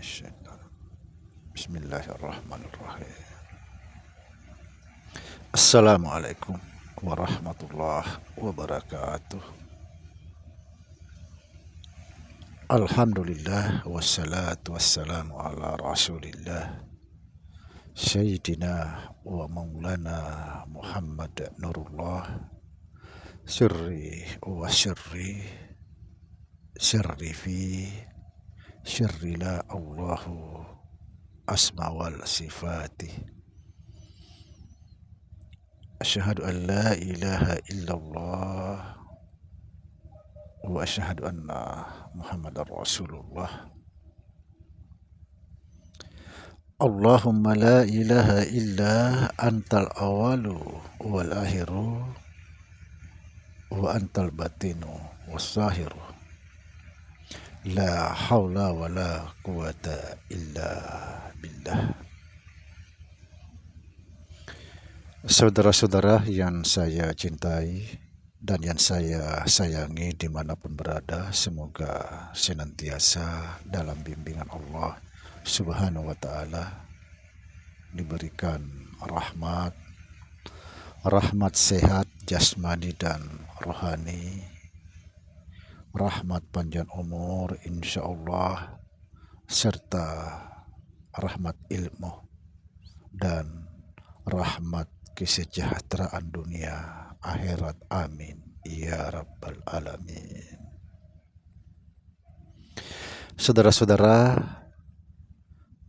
Bismillahirrahmanirrahim. Assalamualaikum warahmatullahi wabarakatuh. Alhamdulillah wassalatu wassalamu ala rasulillah Sayyidina wa maulana Muhammad Nurullah sirri wa sirri fi sirri la Allahu asma wal sifati. Asyhadu an la ilaha illallah wa asyhadu anna Muhammadar Rasulullah. Allahumma la ilaha illa antal awalu wal akhiru wa antal batinu was zahiru. La haula wa la quwata illa billah. Saudara-saudara yang saya cintai dan yang saya sayangi dimanapun berada, semoga senantiasa dalam bimbingan Allah Subhanahu wa ta'ala, diberikan rahmat sehat jasmani dan rohani, rahmat panjang umur insyaallah, serta rahmat ilmu dan rahmat kesejahteraan dunia akhirat, amin ya rabbal alamin. Saudara-saudara,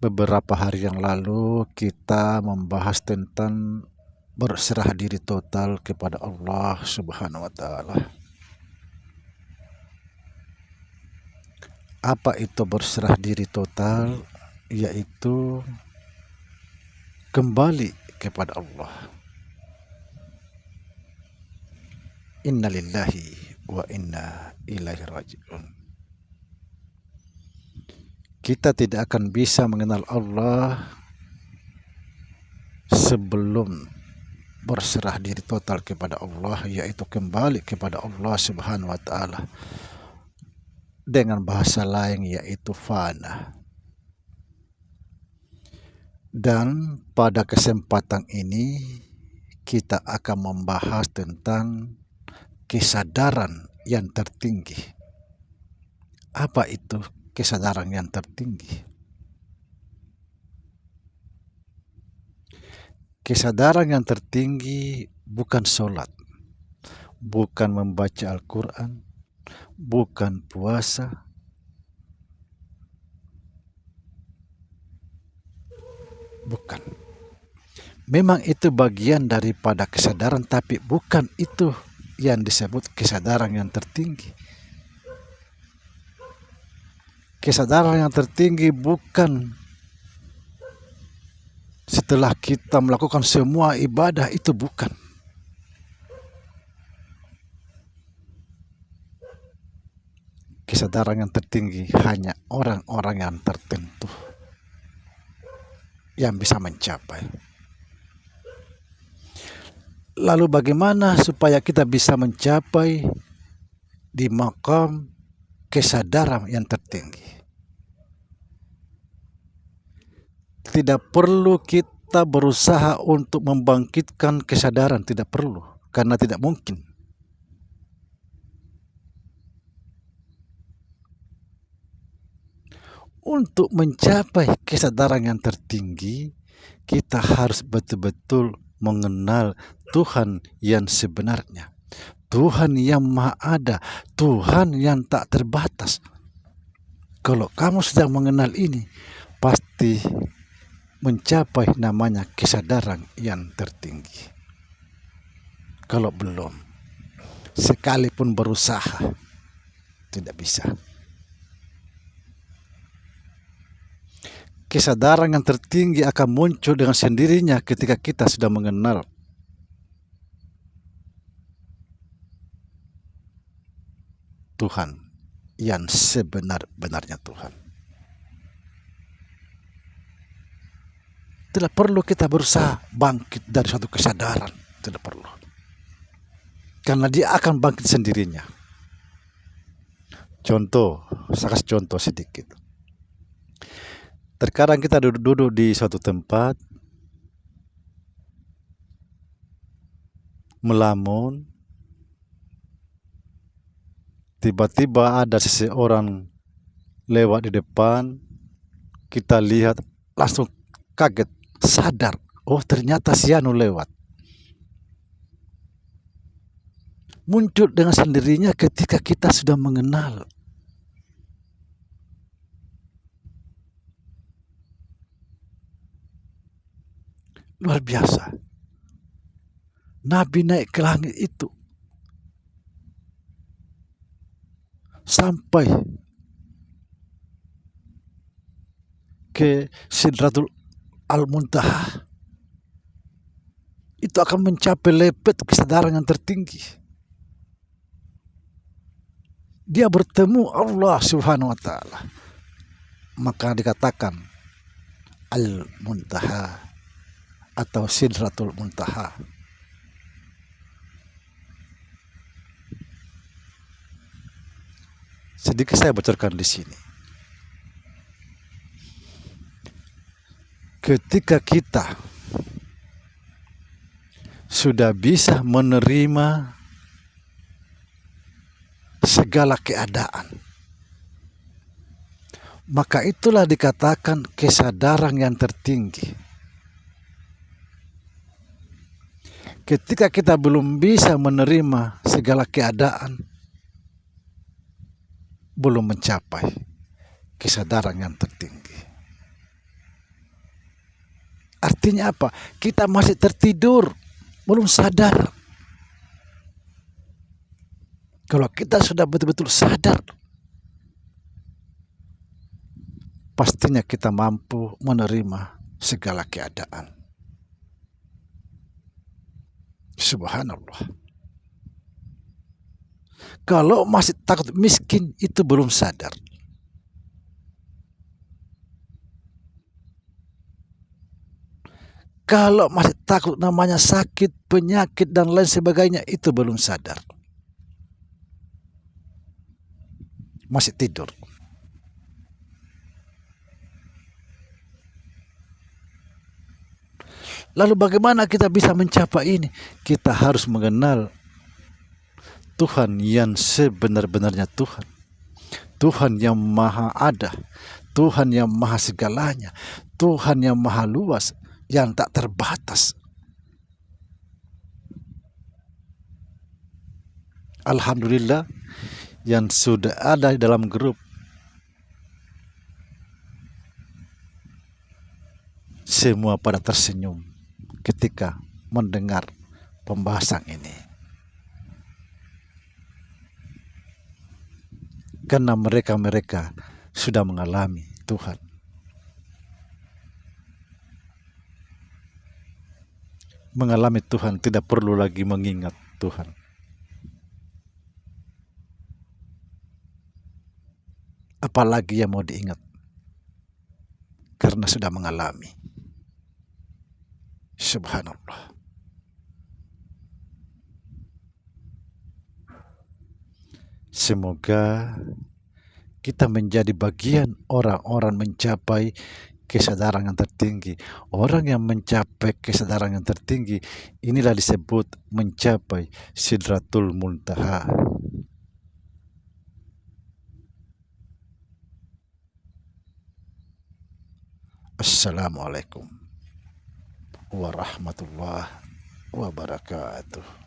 beberapa hari yang lalu kita membahas tentang berserah diri total kepada Allah Subhanahu wa ta'ala. Apa itu berserah diri total? Yaitu kembali kepada Allah. Inna lillahi wa inna ilaihi raji'un. Kita tidak akan bisa mengenal Allah sebelum berserah diri total kepada Allah, yaitu kembali kepada Allah Subhanahu wa ta'ala. Dengan bahasa lain yaitu fana. Dan pada kesempatan ini kita akan membahas tentang kesadaran yang tertinggi. Apa itu kesadaran yang tertinggi? Kesadaran yang tertinggi bukan sholat, bukan membaca Al-Quran, bukan puasa, bukan. Memang itu bagian daripada kesadaran, tapi bukan itu yang disebut kesadaran yang tertinggi. Kesadaran yang tertinggi bukan setelah kita melakukan semua ibadah, itu bukan. Kesadaran yang tertinggi hanya orang-orang yang tertentu yang bisa mencapai. Lalu bagaimana supaya kita bisa mencapai di maqam kesadaran yang tertinggi? Tidak perlu kita berusaha untuk membangkitkan kesadaran, tidak perlu, karena tidak mungkin. Untuk mencapai kesadaran yang tertinggi, kita harus betul-betul mengenal Tuhan yang sebenarnya, Tuhan yang Maha Ada, Tuhan yang tak terbatas. Kalau kamu sedang mengenal ini, pasti mencapai namanya kesadaran yang tertinggi. Kalau belum, sekalipun berusaha, tidak bisa. Kesadaran yang tertinggi akan muncul dengan sendirinya ketika kita sudah mengenal Tuhan yang sebenar-benarnya Tuhan. Tidak perlu kita berusaha bangkit dari suatu kesadaran, tidak perlu. Karena dia akan bangkit sendirinya. Contoh, saya kasih contoh sedikit. Terkadang kita duduk di suatu tempat, melamun, tiba-tiba ada seseorang lewat di depan, kita lihat langsung kaget, sadar, oh ternyata si anu lewat. Muncul dengan sendirinya ketika kita sudah mengenal. Luar biasa. Nabi naik ke langit itu sampai ke Sidratul Al-Muntaha. Itu akan mencapai lepet kesadaran yang tertinggi. Dia bertemu Allah Subhanahu wa Ta'ala. Maka dikatakan Al-Muntaha atau Sidratul Muntaha. Sedikit saya bocorkan di sini. Ketika kita sudah bisa menerima segala keadaan, maka itulah dikatakan kesadaran yang tertinggi. Ketika kita belum bisa menerima segala keadaan, belum mencapai kesadaran yang tertinggi. Artinya apa? Kita masih tertidur, belum sadar. Kalau kita sudah betul-betul sadar, pastinya kita mampu menerima segala keadaan. Subhanallah. Kalau masih takut miskin, itu belum sadar. Kalau masih takut namanya sakit, penyakit, dan lain sebagainya, itu belum sadar. Masih tidur. Lalu bagaimana kita bisa mencapai ini? Kita harus mengenal Tuhan yang sebenar-benarnya Tuhan. Tuhan yang maha ada. Tuhan yang maha segalanya. Tuhan yang maha luas, yang tak terbatas. Alhamdulillah yang sudah ada di dalam grup semua pada tersenyum ketika mendengar pembahasan ini. Karena mereka sudah mengalami Tuhan. Mengalami Tuhan, tidak perlu lagi mengingat Tuhan. Apalagi yang mau diingat, karena sudah mengalami. Subhanallah. Semoga kita menjadi bagian orang-orang mencapai kesadaran yang tertinggi. Orang yang mencapai kesadaran yang tertinggi, inilah disebut mencapai Sidratul Muntaha. Assalamualaikum warahmatullahi wabarakatuh.